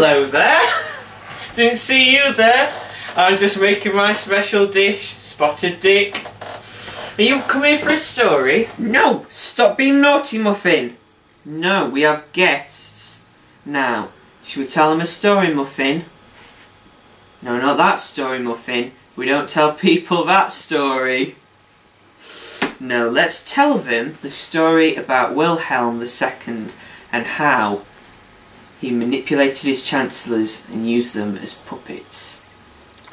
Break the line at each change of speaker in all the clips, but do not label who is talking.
Hello there. Didn't see you there. I'm just making my special dish, spotted dick. Are you coming for a story? No! Stop being naughty, Muffin. No, we have guests. Now, should we tell them a story, Muffin? No, not that story, Muffin. We don't tell people that story. No, let's tell them the story about Wilhelm II and how he manipulated his chancellors and used them as puppets.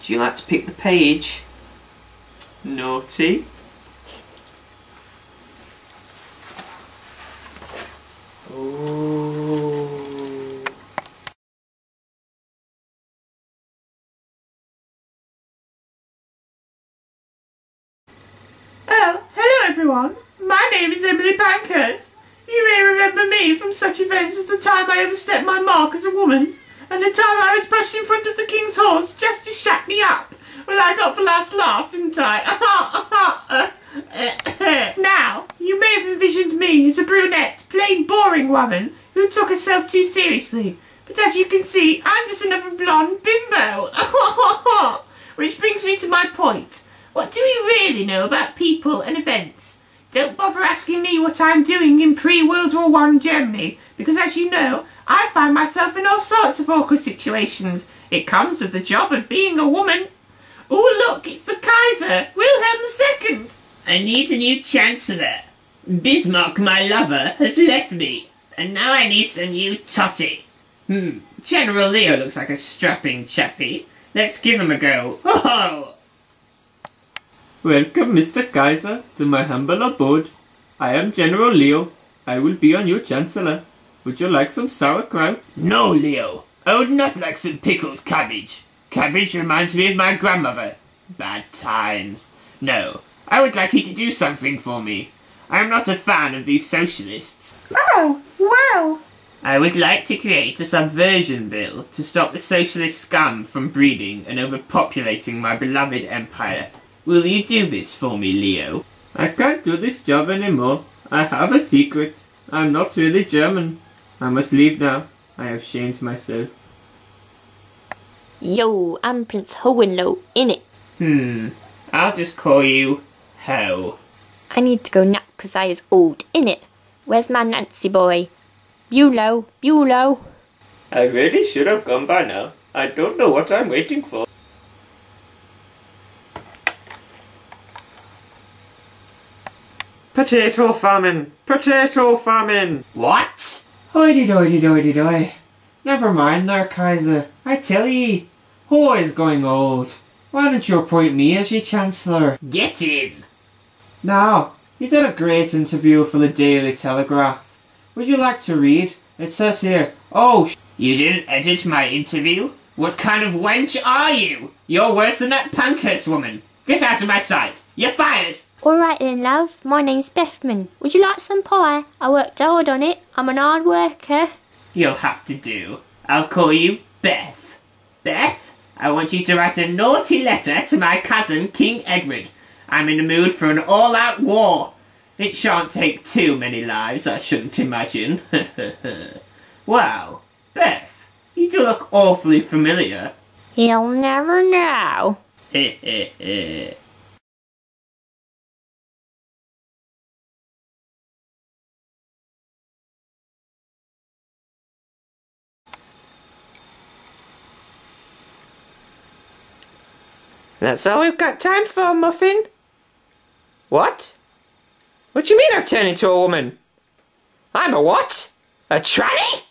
Do you like to pick the page? Naughty. Ooh.
Oh, hello everyone. My name is Emily Pankhurst. You may remember me from such events as the time I overstepped my mark as a woman, and the time I was pushed in front of the King's horse just to shut me up. Well, I got the last laugh, didn't I? Now, you may have envisioned me as a brunette, plain boring woman who took herself too seriously. But as you can see, I'm just another blonde bimbo. Which brings me to my point. What do we really know about people and events? Don't bother asking me what I'm doing in pre-World War I Germany, because as you know, I find myself in all sorts of awkward situations. It comes with the job of being a woman. Oh look, it's the Kaiser, Wilhelm II. I need a new Chancellor. Bismarck, my lover, has left me, and now I need a new totty. General Leo looks like a strapping chappie. Let's give him a go. Ho-ho!
Welcome, Mr. Kaiser, to my humble abode. I am General Leo. I will be your new Chancellor. Would you like some sauerkraut?
No, Leo. I would not like some pickled cabbage. Cabbage reminds me of my grandmother. Bad times. No, I would like you to do something for me. I am not a fan of these socialists.
Oh, well.
I would like to create a subversion bill to stop the socialist scum from breeding and overpopulating my beloved empire. Will you do this for me, Leo?
I can't do this job anymore. I have a secret. I'm not really German. I must leave now. I have shamed myself.
Yo, I'm Prince Hohenlohe, innit?
I'll just call you Ho.
I need to go nap 'cause I is old, innit? Where's my Nancy boy? Bulow, Bulow.
I really should have gone by now. I don't know what I'm waiting for. Potato famine! Potato famine!
What?
Hoity-doity-doity-doy. Never mind there, Kaiser. I tell ye, Ho is going old. Why don't you appoint me as your Chancellor?
Get in!
Now, you did a great interview for the Daily Telegraph. Would you like to read? It says here,
You didn't edit my interview? What kind of wench are you? You're worse than that Pankhurst woman. Get out of my sight. You're fired.
Alright then, love. My name's Bethman. Would you like some pie? I worked hard on it. I'm an hard worker.
You'll have to do. I'll call you Beth. Beth, I want you to write a naughty letter to my cousin, King Edward. I'm in the mood for an all-out war. It shan't take too many lives, I shouldn't imagine. Wow, Beth, you do look awfully familiar.
He'll never know.
That's all we've got time for, Muffin. What? What do you mean I've turned into a woman? I'm a what? A tranny?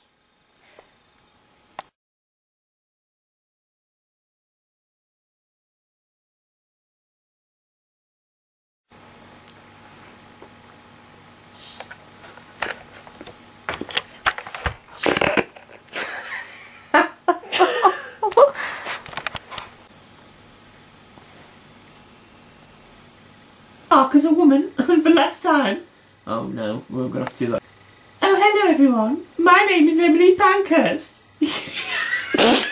As a woman, and for last time. Oh no, we're gonna have to do that. Oh, hello everyone. My name is Emily Pankhurst. Oh,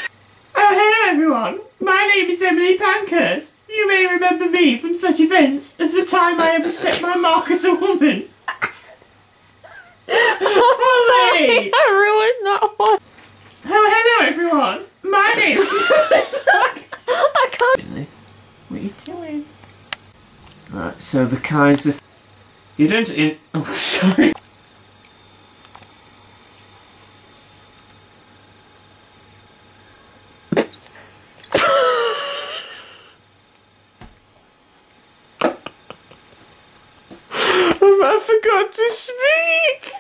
hello everyone. My name is Emily Pankhurst. You may remember me from such events as the time I overstepped my mark as a woman.
I'm sorry, I ruined that one.
Oh, hello everyone. My name is...
I can't.
What are you doing?
Right, so the kinds of... You don't... Oh, sorry. I forgot to speak!